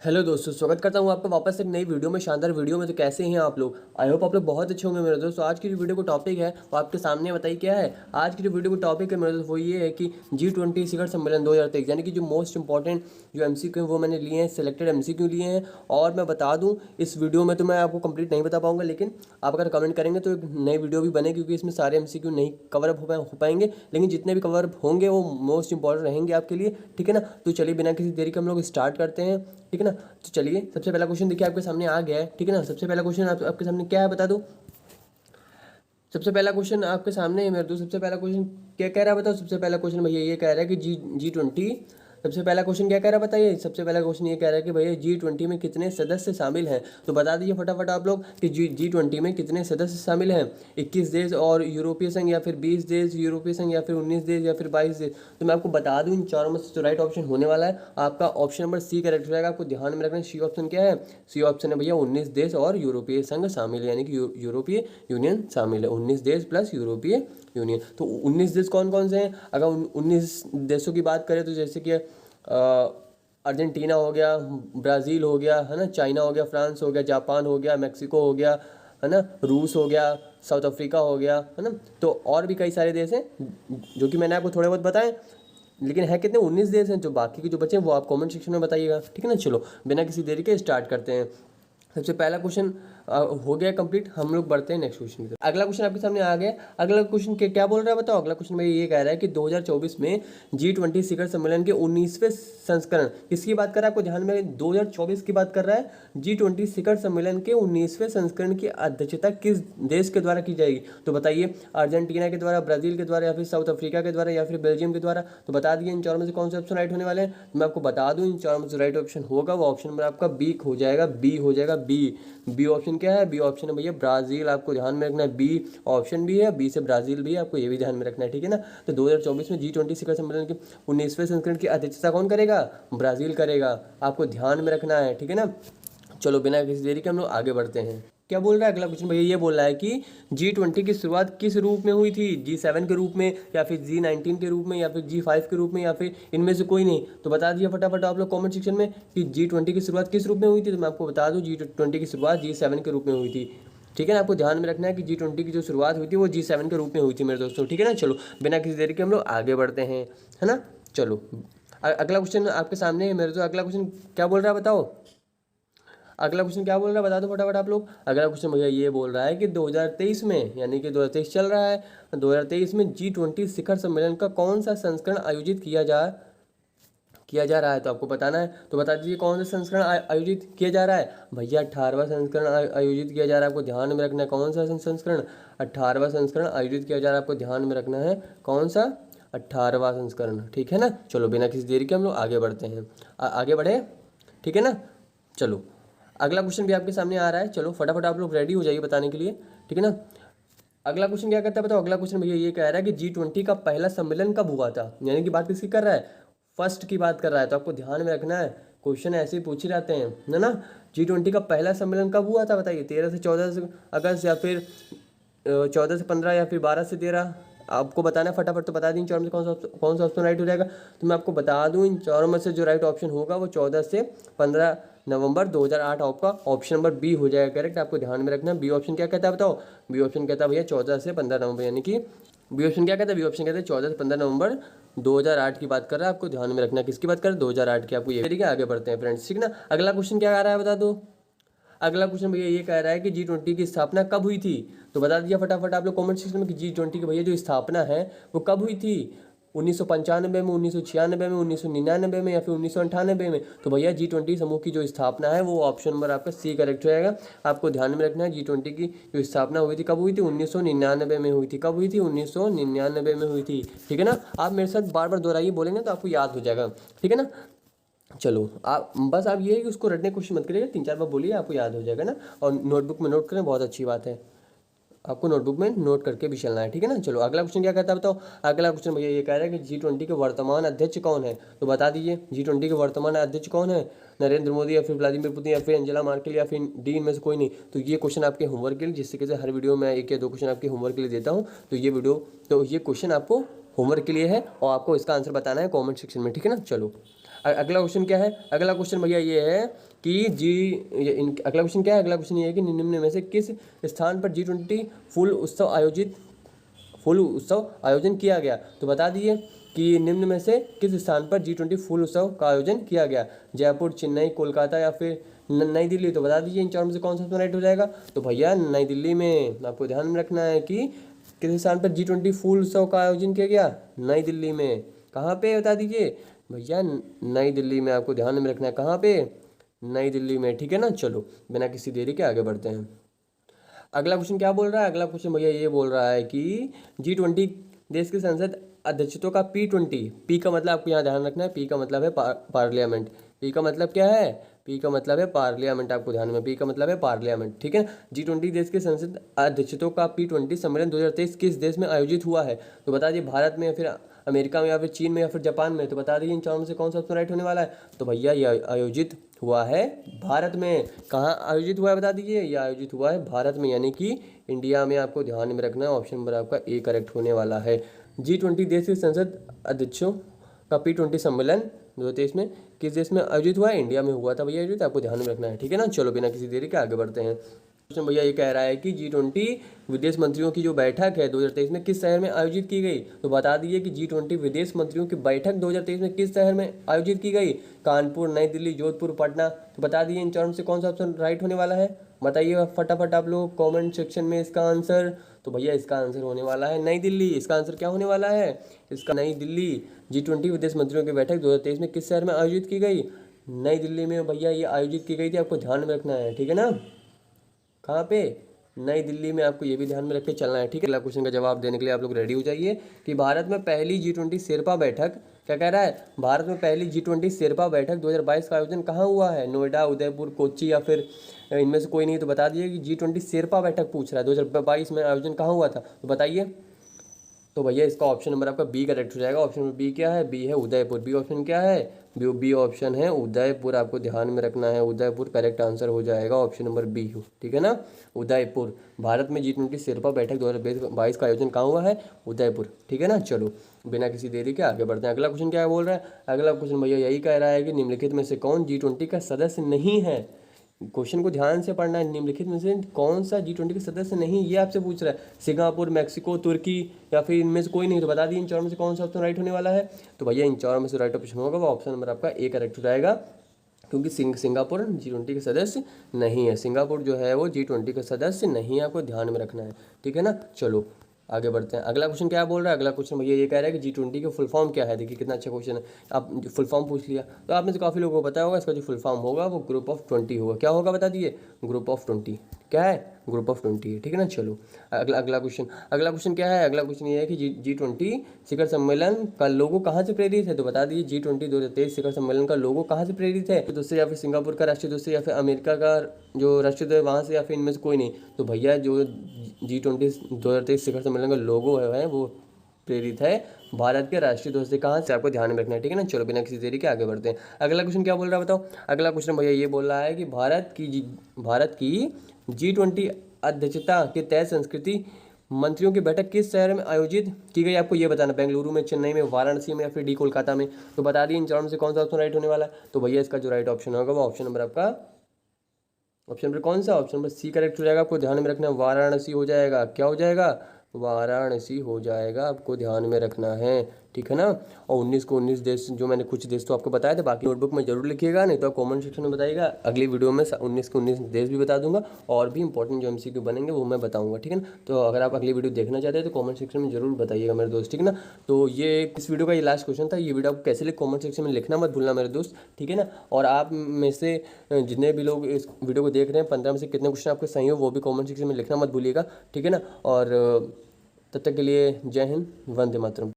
Hello दोस्तों, स्वागत करता हूँ आपका वापस एक नई वीडियो में, शानदार वीडियो में। तो कैसे हैं आप लोग? आई होप आप लोग बहुत अच्छे होंगे मेरे दोस्तों। आज की जो वीडियो को टॉपिक है वो आपके सामने बताइए क्या है। आज की जो वीडियो को टॉपिक है मेरे दोस्तों वो ये है कि G20 शिखर सम्मेलन 2023, यानी कि जो मोस्ट इंपॉर्टेंट जो MCQ वो मैंने लिए हैं, सिलेक्टेड MCQ लिए हैं। और मैं बता दूँ, इस वीडियो में तो मैं आपको कंप्लीट नहीं बता पाऊँगा, लेकिन आप अगर कमेंट करेंगे तो एक नई वीडियो भी बने, क्योंकि इसमें सारे MCQ नहीं कवर अप हो पाएंगे, लेकिन जितने भी कवर अप होंगे वो मोस्ट इंपॉर्टेंट रहेंगे आपके लिए। ठीक है ना? तो चलिए बिना किसी देरी के हम लोग स्टार्ट करते हैं। ठीक है ना? तो चलिए, सबसे पहला क्वेश्चन देखिए आपके सामने आ गया है। ठीक है ना? सबसे पहला क्वेश्चन आपके सामने क्या है बता दूं। सबसे पहला क्वेश्चन आपके सामने है मेरे दोस्त। सबसे पहला क्वेश्चन क्या कह रहा है बताओ। सबसे पहला क्वेश्चन भैया ये कह रहा है कि G20। सबसे पहला क्वेश्चन क्या कह रहा है बताइए। सबसे पहला क्वेश्चन ये कह रहा है कि भैया G20 में कितने सदस्य शामिल हैं। तो बता दीजिए फटाफट आप लोग कि G20 में कितने सदस्य शामिल हैं। 21 देश और यूरोपीय संघ, या फिर 20 देश यूरोपीय संघ, या फिर 19 देश, या फिर 22 देश। तो मैं आपको बता दूं इन चारों में से जो राइट ऑप्शन होने वाला है आपका ऑप्शन नंबर सी करेक्ट हो जाएगा। आपको ध्यान में रखना है सी ऑप्शन क्या है। सी ऑप्शन है भैया 19 देश और यूरोपीय संघ शामिल है, यानी कि यूरोपीय यूनियन शामिल है। 19 देश प्लस यूरोपीय यूनियन। तो 19 देश कौन कौन से हैं? अगर 19 देशों की बात करें तो जैसे कि अर्जेंटीना हो गया, ब्राज़ील हो गया, है ना, चाइना हो गया, फ्रांस हो गया, जापान हो गया, मैक्सिको हो गया, है ना, रूस हो गया, साउथ अफ्रीका हो गया, है ना। तो और भी कई सारे देश हैं जो कि मैंने आपको थोड़े बहुत बताए, लेकिन है कितने? 19 देश हैं। जो बाकी के जो बचे हैं वो आप कमेंट सेक्शन में बताइएगा। ठीक है ना? चलो बिना किसी देरी के स्टार्ट करते हैं। सबसे पहला क्वेश्चन हो गया कंप्लीट। हम लोग बढ़ते हैं नेक्स्ट क्वेश्चन की तरफ। अगला क्वेश्चन आपके सामने आ गया। अगला क्वेश्चन क्या बोल रहा है बताओ। अगला क्वेश्चन में ये कह रहा है कि 2024 में G20 शिखर सम्मेलन के 19वें संस्करण, किसकी बात कर रहा है? आपको ध्यान में 2024 की बात कर रहा है। G20 शिखर सम्मेलन के 19वें संस्करण की अध्यक्षता किस देश के द्वारा की जाएगी? तो बताइए, अर्जेंटीना के द्वारा, ब्राजील के द्वारा, या फिर साउथ अफ्रीका के द्वारा, या फिर बेल्जियम के द्वारा। तो बता दिए इन चारों में से कौन से ऑप्शन राइट होने वाले हैं। मैं आपको बता दूं इन चारों में से राइट ऑप्शन होगा वो ऑप्शन नंबर आपका बी हो जाएगा। बी हो जाएगा। बी ऑप्शन क्या है? बी ऑप्शन है भैया ब्राजील। आपको ध्यान में रखना है, बी ऑप्शन भी है, बी से ब्राजील भी है, आपको ये भी ध्यान में रखना है। ठीक है ना? तो 2024 में G20 शिखर सम्मेलन के 19वें संस्करण की अध्यक्षता कौन करेगा? ब्राजील करेगा। आपको ध्यान में रखना है। ठीक है ना? चलो बिना किसी देरी के हम लोग आगे बढ़ते हैं। क्या बोल रहा है अगला क्वेश्चन भैया? ये बोल रहा है कि G20 की शुरुआत किस रूप में हुई थी? G7 के रूप में, या फिर G19 के रूप में, या फिर G5 के रूप में, या फिर इनमें से कोई नहीं। तो बता दिए फटाफट आप लोग कमेंट सेक्शन में कि G20 की शुरुआत किस रूप में हुई थी। तो मैं आपको बता दूं G20 की शुरुआत G7 के रूप में हुई थी। ठीक है ना? आपको ध्यान में रखना है कि G20 की जो शुरुआत हुई थी वो G7 के रूप में हुई थी मेरे दोस्तों। ठीक है ना? चलो बिना किसी देरी के हम लोग आगे बढ़ते हैं, है ना। चलो अगला क्वेश्चन आपके सामने है मेरे दोस्तों। अगला क्वेश्चन क्या बोल रहा है बताओ। अगला क्वेश्चन क्या बोल रहा है बता दो फटाफट आप लोग। अगला क्वेश्चन भैया ये बोल रहा है कि 2023 में, यानी कि 2023 चल रहा है, 2023 में G20 शिखर सम्मेलन का कौन सा संस्करण आयोजित किया जा रहा है। तो आपको बताना है। तो बता दीजिए कौन सा संस्करण आयोजित किया जा रहा है। भैया 18वां संस्करण आयोजित किया जा रहा है। आपको ध्यान में रखना है कौन सा संस्करण। 18वां संस्करण आयोजित किया जा रहा है। आपको ध्यान में रखना है कौन सा? 18वां संस्करण। ठीक है ना? चलो बिना किसी देरी के हम लोग आगे बढ़ते हैं। आगे बढ़े। ठीक है ना? चलो अगला क्वेश्चन भी आपके सामने आ रहा है। चलो फटाफट आप लोग रेडी हो जाइए बताने के लिए। ठीक है ना? अगला क्वेश्चन क्या करता है बताओ। अगला क्वेश्चन भैया ये कह रहा है कि G20 का पहला सम्मेलन कब हुआ था, यानी कि बात किसकी कर रहा है? फर्स्ट की बात कर रहा है। तो आपको ध्यान में रखना है, क्वेश्चन ऐसे ही पूछ ही रहते हैं, है ना। G20 का पहला सम्मेलन कब हुआ था बताइए। 13 से 14 अगस्त, या फिर 14 से 15, या फिर 12 से 13। आपको बताना है फटाफट। तो बता दी इन चारों में कौन सा ऑप्शन राइट हो जाएगा। तो मैं आपको बता दूं इन चारों में से जो राइट ऑप्शन होगा वो 14 से 15 नवंबर 2008 आपका ऑप्शन नंबर बी हो जाएगा करेक्ट। आपको ध्यान में रखना है। बी ऑप्शन क्या कहता है बताओ। बी ऑप्शन कहता है भैया 14 से 15 नवंबर, यानी कि बी ऑप्शन क्या कहता है? बी ऑप्शन कहता है 14 से 15 नवंबर 2008 की बात कर रहा है। आपको ध्यान में रखना है किसकी बात कर रहा है? 2008 की। आपको ये ठीक है। आगे बढ़ते हैं फ्रेंड्स। ठीक ना? अगला क्वेश्चन क्या आ रहा है बता दो। अगला क्वेश्चन भैया ये कह रहा है कि G20 की स्थापना कब हुई थी। तो बता दिया फटाफट आप लोग कमेंट सेक्शन में कि G20 की भैया जो स्थापना है वो कब हुई थी। 1995 में, 1996 में, 1999 में, या फिर 1998 में। तो भैया G20 समूह की जो स्थापना है वो ऑप्शन नंबर आपका सी करेक्ट हो जाएगा। आपको ध्यान में रखना है G20 की जो स्थापना हुई थी कब हुई थी। 1999 में हुई थी। कब हुई थी? 1999 में हुई थी। ठीक है ना? आप मेरे साथ बार बार दोहराइए, बोलेंगे तो आपको याद हो जाएगा। ठीक है ना? चलो आप बस आप ये है कि उसको रटने की कोशिश मत करिएगा, 3-4 बार बोलिए, आपको याद हो जाएगा ना। और नोटबुक में नोट करें, बहुत अच्छी बात है। आपको नोटबुक में नोट करके भी चलना है। ठीक है ना? चलो अगला क्वेश्चन क्या कहता है बताओ। अगला क्वेश्चन भैया ये कह रहा है कि G20 के वर्तमान अध्यक्ष कौन है। तो बता दीजिए G20 के वर्तमान अध्यक्ष कौन है। नरेंद्र मोदी, या फिर व्लादिमीर पुतिन, या फिर एंजेला मार्केल, या फिर डी इनमें से कोई नहीं। तो ये क्वेश्चन आपके होमवर्क के लिए, जिससे कि हर वीडियो में 1 या 2 क्वेश्चन आपके होमवर्क के लिए देता हूँ। तो ये क्वेश्चन आपको होमवर्क के लिए है और आपको इसका आंसर बताना है कॉमेंट सेक्शन में। ठीक है ना? चलो अगला क्वेश्चन क्या है? अगला क्वेश्चन भैया ये है कि अगला क्वेश्चन क्या है? अगला क्वेश्चन ये है कि निम्न में से किस स्थान पर G20 फूल उत्सव आयोजन किया गया? तो बता दिए कि निम्न में से किस स्थान पर G20 फूल उत्सव का आयोजन किया गया? जयपुर, चेन्नई, कोलकाता या फिर नई दिल्ली? तो बता दीजिए इन चारों में से कौन सा राइट हो जाएगा? तो भैया नई दिल्ली में। आपको ध्यान में रखना है कि किस स्थान पर G20 फूल उत्सव का आयोजन किया गया? नई दिल्ली में। कहाँ पे बता दीजिए भैया? नई दिल्ली में। आपको ध्यान में रखना है कहाँ पे? नई दिल्ली में। ठीक है ना। चलो बिना किसी देरी के आगे बढ़ते हैं। अगला क्वेश्चन क्या बोल रहा है? अगला क्वेश्चन भैया ये बोल रहा है कि G20 देश की संसद अध्यक्षों का P20, पी का मतलब आपको यहाँ ध्यान रखना है, पी का मतलब है पार्लियामेंट। पी का मतलब क्या है? पी का मतलब है पार्लियामेंट। आपको ध्यान में, पी का मतलब है पार्लियामेंट। ठीक है। G20 देश के संसद अध्यक्षों का P20 सम्मेलन 2023 किस देश में आयोजित हुआ है? तो बता दिए भारत में या फिर अमेरिका में या फिर चीन में या फिर जापान में? तो बता दीजिए इन चारों में से कौन सा ऑप्शन राइट होने वाला है? तो भैया ये आयोजित हुआ है भारत में। कहाँ आयोजित हुआ है बता दीजिए? यह आयोजित हुआ है भारत में, यानी कि इंडिया में। आपको ध्यान में रखना है, ऑप्शन नंबर आपका ए करेक्ट होने वाला है। G20 देश के संसद अध्यक्षों का P20 सम्मेलन 2023 में किस देश में आयोजित हुआ है? इंडिया में हुआ था भैया आयोजित। आपको ध्यान में रखना है। ठीक है ना। चलो बिना किसी देरी के आगे बढ़ते हैं। क्वेश्चन भैया ये कह रहा है कि G20 विदेश मंत्रियों की जो बैठक है 2023 में किस शहर में आयोजित की गई? तो बता दीजिए कि G20 विदेश मंत्रियों की बैठक 2023 में किस शहर में आयोजित की गई? कानपुर, नई दिल्ली, जोधपुर, पटना? तो बता दीजिए इन चारों में से कौन सा ऑप्शन राइट होने वाला है? बताइए फटाफट आप लोग कॉमेंट सेक्शन में इसका आंसर। तो भैया इसका आंसर होने वाला है नई दिल्ली। इसका आंसर क्या होने वाला है? इसका नई दिल्ली। G20 विदेश मंत्रियों की बैठक 2023 में किस शहर में आयोजित की गई? नई दिल्ली में भैया ये आयोजित की गई थी। आपको ध्यान में रखना है। ठीक है ना। कहाँ पे? नई दिल्ली में। आपको ये भी ध्यान में रख के चलना है। ठीक है। अगला क्वेश्चन का जवाब देने के लिए आप लोग रेडी हो जाइए कि भारत में पहली G20 शेरपा बैठक, क्या कह रहा है? भारत में पहली G20 शेरपा बैठक 2022 का आयोजन कहाँ हुआ है? नोएडा, उदयपुर, कोच्चि या फिर इनमें से कोई नहीं? तो बता दीजिए कि G20 शेरपा बैठक पूछ रहा है 2022 में आयोजन कहाँ हुआ था? तो बताइए। तो भैया इसका ऑप्शन नंबर आपका बी करेक्ट हो जाएगा। ऑप्शन नंबर बी क्या है? बी है उदयपुर। बी ऑप्शन क्या है? बी ऑप्शन है उदयपुर। आपको ध्यान में रखना है, उदयपुर करेक्ट आंसर हो जाएगा। Option number B. ठीक है ना। उदयपुर। भारत में G20 शेरपा बैठक 2022 का आयोजन कहाँ हुआ है? उदयपुर। ठीक है ना। चलो बिना किसी देरी के आगे बढ़ते हैं। अगला क्वेश्चन क्या बोल रहा है? अगला क्वेश्चन भैया यही कह रहा है कि निम्नलिखित में से कौन G20 का सदस्य नहीं है? क्वेश्चन को ध्यान से पढ़ना है। निम्नलिखित में से कौन सा G20 के सदस्य नहीं, ये आपसे पूछ रहा है। सिंगापुर, मैक्सिको, तुर्की या फिर इनमें से कोई नहीं? तो बता दिए इन चारों में से कौन सा ऑप्शन राइट होने वाला है? तो भैया इन चारों में से राइट ऑप्शन होगा वो ऑप्शन नंबर आपका ए करेक्ट हो जाएगा, क्योंकि सिंगापुर G20 के सदस्य नहीं है। सिंगापुर जो है वो G20 का सदस्य नहीं है। आपको ध्यान में रखना है। ठीक है ना। चलो आगे बढ़ते हैं। अगला क्वेश्चन क्या बोल रहा है? अगला क्वेश्चन भैया ये कह रहा है कि G20 का फुल फॉर्म क्या है? देखिए कितना अच्छा क्वेश्चन है। आप फुल फॉर्म पूछ लिया तो आप में से काफ़ी लोगों को पता होगा। इसका जो फुल फॉर्म होगा वो ग्रुप ऑफ 20 होगा। क्या होगा बता दिए? Group of 20। क्या है? ग्रुप ऑफ 20 है। ठीक है ना। चलो अगला क्वेश्चन क्या है? अगला क्वेश्चन ये है कि G20 शिखर सम्मेलन का लोगो कहाँ से प्रेरित है? तो बता दीजिए G20 2023 शिखर सम्मेलन का लोगो कहाँ से प्रेरित है? तो या फिर सिंगापुर का राष्ट्रीय ध्वज से या फिर अमेरिका का जो राष्ट्रीय ध्वज वहाँ से या फिर इनमें से कोई नहीं? तो भैया जो G20 2023 शिखर सम्मेलन का लोगो है वो प्रेरित है भारत के राष्ट्रीय ध्वज से। कहाँ से? आपको ध्यान में रखना है। ठीक है ना। चलो बिना किसी देरी के आगे बढ़ते हैं। अगला क्वेश्चन क्या बोल रहा है बताओ? अगला क्वेश्चन भैया ये बोल रहा है कि भारत की G20 अध्यक्षता के तय संस्कृति मंत्रियों की बैठक किस शहर में आयोजित की गई? आपको ये बताना। बेंगलुरु में, चेन्नई में, वाराणसी में या फिर डी कोलकाता में? तो बता दिए इन चारों में से कौन सा ऑप्शन राइट होने वाला है? तो भैया इसका जो राइट ऑप्शन होगा वो ऑप्शन नंबर आपका ऑप्शन नंबर कौन सा? ऑप्शन नंबर सी करेक्ट हो जाएगा। आपको ध्यान में रखना है, वाराणसी हो जाएगा। क्या हो जाएगा? वाराणसी हो जाएगा। आपको ध्यान में रखना है। ठीक है ना। और 19 को 19 देश, जो मैंने कुछ देश तो आपको बताया थे, बाकी नोटबुक में जरूर लिखिएगा, नहीं तो आप कमेंट सेक्शन में बताइएगा। अगली वीडियो में 19 के 19 देश भी बता दूंगा और भी इंपॉर्टेंट जो MCQ बनेंगे वो मैं बताऊंगा। ठीक है ना। तो अगर आप अगली वीडियो देखना चाहते हैं तो कमेंट सेक्शन में जरूर बताइएगा मेरे दोस्त। ठीक है ना। तो ये इस वीडियो का ये लास्ट क्वेश्चन था। ये वीडियो आपको कैसे लिख कमेंट सेक्शन में लिखना मत भूलना मेरे दोस्त। ठीक है ना। और आप में से जितने भी लोग इस वीडियो को देख रहे हैं 15 में से कितने क्वेश्चन आपके सही हो वो भी कमेंट सेक्शन में लिखना मत भूलिएगा। ठीक है ना। और तब तक के लिए जय हिंद, वंदे मातरम।